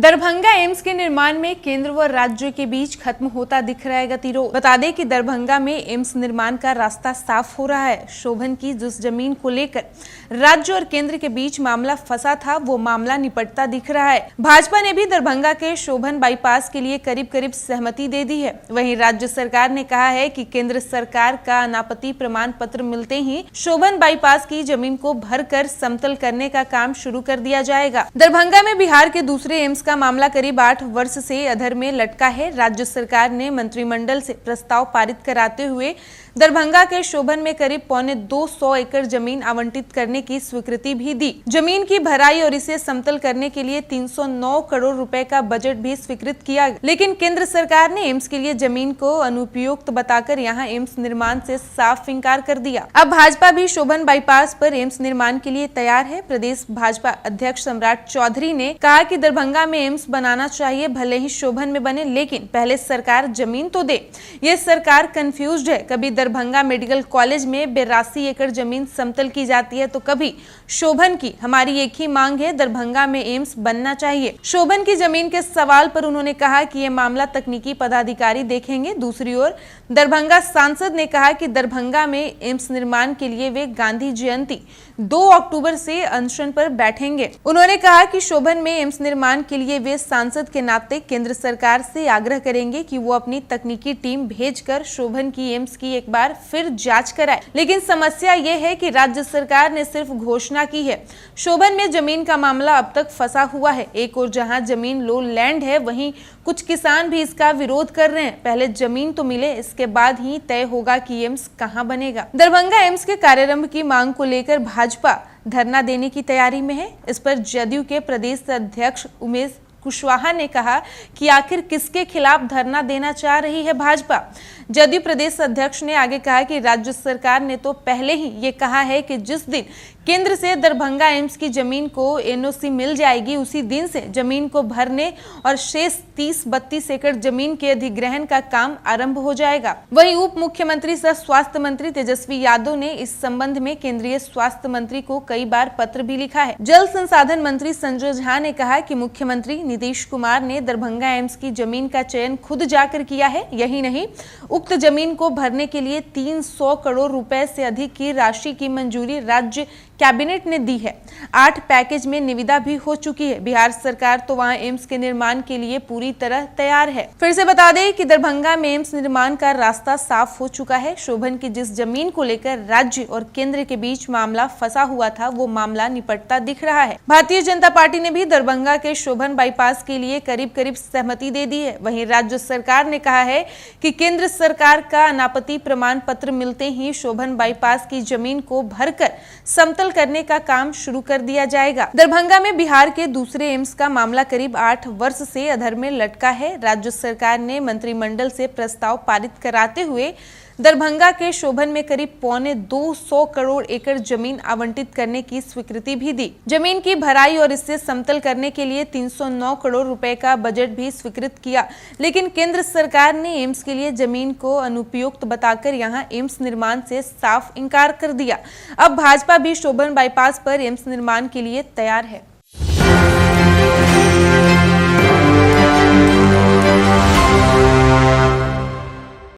Darbhanga AIIMS के निर्माण में केंद्र व राज्य के बीच खत्म होता दिख रहा है गतिरोध। बता दें कि दरभंगा में एम्स निर्माण का रास्ता साफ हो रहा है। शोभन की जिस जमीन को लेकर राज्य और केंद्र के बीच मामला फंसा था, वो मामला निपटता दिख रहा है। भाजपा ने भी दरभंगा के शोभन बाईपास के लिए करीब करीब सहमति दे दी है। वहीं राज्य सरकार ने कहा है कि केंद्र सरकार का अनापत्ति प्रमाण पत्र मिलते ही शोभन बाईपास की जमीन को भरकर समतल करने का काम शुरू कर दिया जाएगा। दरभंगा में बिहार के दूसरे एम्स का मामला करीब 8 वर्ष से अधर में लटका है। राज्य सरकार ने मंत्रिमंडल से प्रस्ताव पारित कराते हुए दरभंगा के शोभन में करीब 250 एकड़ जमीन आवंटित करने की स्वीकृति भी दी। जमीन की भराई और इसे समतल करने के लिए 309 करोड़ रुपए का बजट भी स्वीकृत किया, लेकिन केंद्र सरकार ने एम्स के लिए जमीन को अनुपयुक्त बताकर यहां एम्स निर्माण से साफ इनकार कर दिया। अब भाजपा भी शोभन बाईपास पर एम्स निर्माण के लिए तैयार है। प्रदेश भाजपा अध्यक्ष सम्राट चौधरी ने कहा कि दरभंगा में एम्स बनाना चाहिए, भले ही शोभन में बने, लेकिन पहले सरकार जमीन तो दे। ये सरकार कंफ्यूज्ड है। कभी दरभंगा मेडिकल कॉलेज में 82 एकड़ जमीन समतल की जाती है तो कभी शोभन की। हमारी एक ही मांग है, दरभंगा में एम्स बनना चाहिए। शोभन की जमीन के सवाल पर उन्होंने कहा कि यह मामला तकनीकी पदाधिकारी देखेंगे। दूसरी ओर दरभंगा सांसद ने कहा कि दरभंगा में एम्स निर्माण के लिए वे गांधी जयंती 2 अक्टूबर से अनशन पर बैठेंगे। उन्होंने कहा कि शोभन में एम्स निर्माण के लिए वे सांसद के नाते केंद्र सरकार से आग्रह करेंगे कि वो अपनी तकनीकी टीम भेजकर शोभन की एम्स की एक बार फिर जांच कराए। लेकिन समस्या ये है कि राज्य सरकार ने सिर्फ घोषणा की है। शोभन में जमीन का मामला अब तक फंसा हुआ है। एक और जहां जमीन लो लैंड है, वहीं कुछ किसान भी इसका विरोध कर रहे हैं। पहले जमीन तो मिले, इसके बाद ही तय होगा कि एम्स कहां बनेगा। दरभंगा एम्स के कार्यारंभ की मांग को लेकर भाजपा धरना देने की तैयारी में है। इस पर जदयू के प्रदेश अध्यक्ष उमेश कुशवाहा ने कहा कि आखिर किसके खिलाफ धरना देना चाह रही है भाजपा। जदयू प्रदेश अध्यक्ष ने आगे कहा कि राज्य सरकार ने तो पहले ही ये कहा है कि जिस दिन केंद्र से दरभंगा एम्स की जमीन को एनओसी मिल जाएगी, उसी दिन से जमीन को भरने और शेष 30-32 एकड़ जमीन के अधिग्रहण का काम आरंभ हो जाएगा। वहीं उप मुख्यमंत्री सह स्वास्थ्य मंत्री तेजस्वी यादव ने इस संबंध में केंद्रीय स्वास्थ्य मंत्री को कई बार पत्र भी लिखा है। जल संसाधन मंत्री संजय झा ने कहा कि मुख्यमंत्री नीतीश कुमार ने दरभंगा एम्स की जमीन का चयन खुद जाकर किया है। यही नहीं, उक्त जमीन को भरने के लिए 300 करोड़ रुपए से अधिक की राशि की मंजूरी राज्य कैबिनेट ने दी है। 8 पैकेज में निविदा भी हो चुकी है। बिहार सरकार तो वहां एम्स के निर्माण के लिए पूरी तरह तैयार है। फिर से बता दें कि दरभंगा में एम्स निर्माण का रास्ता साफ हो चुका है। शोभन की जिस जमीन को लेकर राज्य और केंद्र के बीच मामला फंसा हुआ था, वो मामला निपटता दिख रहा है। भारतीय जनता पार्टी ने भी दरभंगा के शोभन बाईपास के लिए करीब करीब सहमति दे दी है। वहीं राज्य सरकार ने कहा है कि केंद्र सरकार का अनापत्ति प्रमाण पत्र मिलते ही शोभन बाईपास की जमीन को भरकर समतल करने का काम शुरू कर दिया जाएगा। दरभंगा में बिहार के दूसरे एम्स का मामला करीब 8 वर्ष से अधर में लटका है। राज्य सरकार ने मंत्रिमंडल से प्रस्ताव पारित कराते हुए दरभंगा के शोभन में करीब 250 करोड़ एकड़ जमीन आवंटित करने की स्वीकृति भी दी। जमीन की भराई और इसे समतल करने के लिए 309 करोड़ रुपए का बजट भी स्वीकृत किया, लेकिन केंद्र सरकार ने एम्स के लिए जमीन को अनुपयुक्त बताकर यहां एम्स निर्माण से साफ इनकार कर दिया। अब भाजपा भी शोभन बाईपास पर एम्स निर्माण के लिए तैयार है।